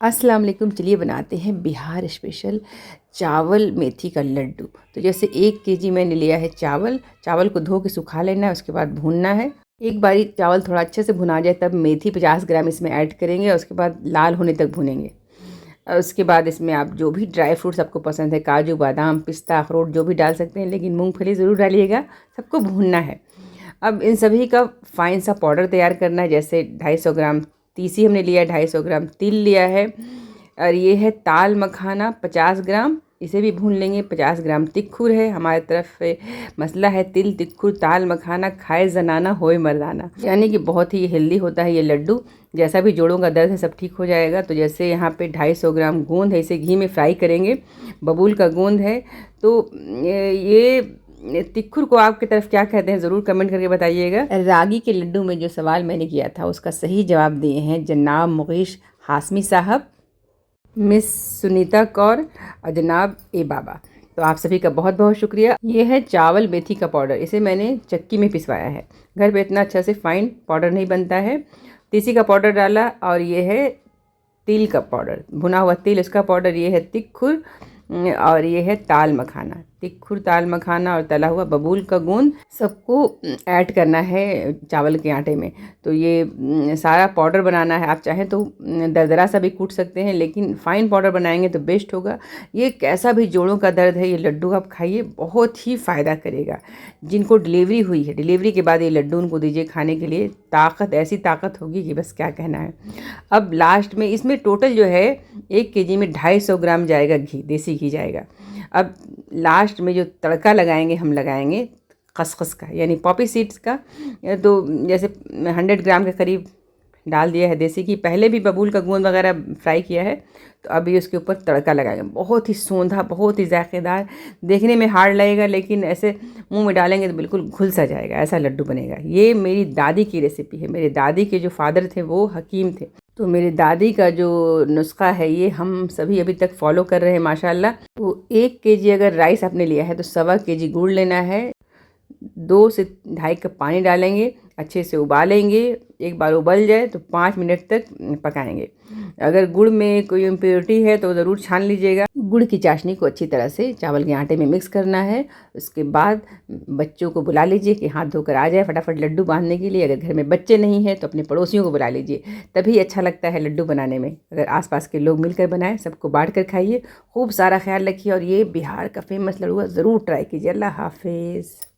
अस्सलाम वालेकुम। चलिए बनाते हैं बिहार स्पेशल चावल मेथी का लड्डू। तो जैसे 1 केजी मैंने लिया है चावल। चावल को धो के सुखा लेना है, उसके बाद भूनना है। एक बारी चावल थोड़ा अच्छे से भुना जाए तब मेथी 50 ग्राम इसमें ऐड करेंगे और उसके बाद लाल होने तक भूनेंगे। और उसके बाद इसमें आप जो भी ड्राई फ्रूट्स आपको पसंद है, काजू बादाम पिस्ता अखरोट जो भी डाल सकते हैं, लेकिन मूंगफली ज़रूर डालिएगा। सबको भूनना है। अब इन सभी का फाइन सा पाउडर तैयार करना है। जैसे 250 ग्राम तीसी हमने लिया है, 250 ग्राम तिल लिया है, और ये है ताल मखाना 50 ग्राम, इसे भी भून लेंगे। 50 ग्राम तिक्खुर है। हमारे तरफ मसला है तिल तिक्खुर ताल मखाना खाए जनाना होए मर्दाना, यानी कि बहुत ही हेल्दी होता है ये लड्डू। जैसा भी जोड़ों का दर्द है सब ठीक हो जाएगा। तो जैसे यहाँ पे 250 ग्राम गोंद है, इसे घी में फ्राई करेंगे। बबूल का गोंद है। तो ये तिक्खुर को आपकी तरफ क्या कहते हैं ज़रूर कमेंट करके बताइएगा। रागी के लड्डू में जो सवाल मैंने किया था उसका सही जवाब दिए हैं जनाब मुगीश हाशमी साहब, मिस सुनीता कौर और जनाब ए बाबा। तो आप सभी का बहुत बहुत शुक्रिया। ये है चावल मेथी का पाउडर, इसे मैंने चक्की में पिसवाया है। घर पे इतना अच्छा से फाइन पाउडर नहीं बनता है। तीसी का पाउडर डाला, और ये है तिल का पाउडर, भुना हुआ तिल इसका पाउडर। ये है तिक्खुर और ये है ताल मखाना। तिक्खुर ताल मखाना और तला हुआ बबूल का गोंद सबको ऐड करना है चावल के आटे में। तो ये सारा पाउडर बनाना है। आप चाहें तो दरदरा सा भी कूट सकते हैं, लेकिन फ़ाइन पाउडर बनाएंगे तो बेस्ट होगा। ये कैसा भी जोड़ों का दर्द है, ये लड्डू आप खाइए, बहुत ही फ़ायदा करेगा। जिनको डिलीवरी हुई है, डिलीवरी के बाद ये लड्डू उनको दीजिए खाने के लिए। ताकत, ऐसी ताकत होगी कि बस क्या कहना है। अब लास्ट में इसमें टोटल जो है 1 केजी में 250 ग्राम जाएगा घी, देसी घी जाएगा। अब लास्ट में जो तड़का लगाएंगे, हम लगाएंगे खसखस का, यानी पॉपी सीड्स का। तो जैसे 100 ग्राम के करीब डाल दिया है देसी घी। पहले भी बबूल का गोंद वगैरह फ्राई किया है। तो अभी उसके ऊपर तड़का लगाएंगे। बहुत ही सोंधा, बहुत ही जायकेदार, देखने में हार्ड लगेगा, लेकिन ऐसे मुंह में डालेंगे तो बिल्कुल घुल सा जाएगा, ऐसा लड्डू बनेगा। ये मेरी दादी की रेसिपी है। मेरे दादी के जो फादर थे वो हकीम थे, तो मेरी दादी का जो नुस्खा है ये हम सभी अभी तक फॉलो कर रहे हैं माशाल्लाह। तो 1 केजी अगर राइस आपने लिया है तो 1.25 केजी गुड़ लेना है। 2 से 2.5 कप पानी डालेंगे, अच्छे से उबालेंगे। एक बार उबल जाए तो 5 मिनट तक पकाएंगे। अगर गुड़ में कोई इम्प्योरिटी है तो ज़रूर छान लीजिएगा। गुड़ की चाशनी को अच्छी तरह से चावल के आटे में मिक्स करना है। उसके बाद बच्चों को बुला लीजिए कि हाथ धोकर आ जाए फटाफट लड्डू बांधने के लिए। अगर घर में बच्चे नहीं हैं तो अपने पड़ोसियों को बुला लीजिए, तभी अच्छा लगता है लड्डू बनाने में। अगर आसपास के लोग मिलकर बनाएं, सबको बांट कर खाइए। खूब सारा ख्याल रखिए, और ये बिहार का फेमस लड्डू ज़रूर ट्राई कीजिए। अल्लाह हाफिज़।